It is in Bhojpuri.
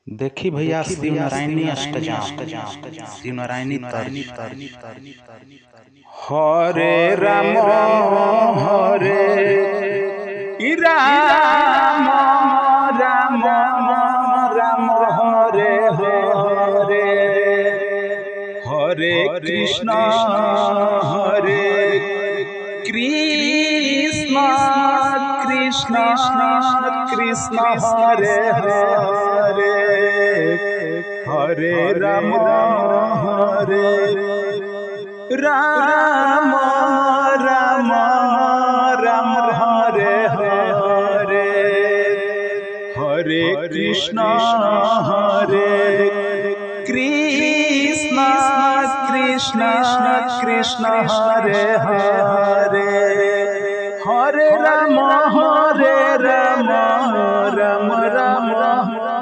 देखी भैया शिव नारायणी अष्टजाम शिव नारायणी तर्ज। हरे राम हरे राम राम राम हरे हरे हरे कृष्ण कृष्ण कृष्ण हरे हरे हरे राम राम राम राम हरे हरे हरे कृष्ण कृष्ण कृष्ण हरे हरे हरे राम राम राम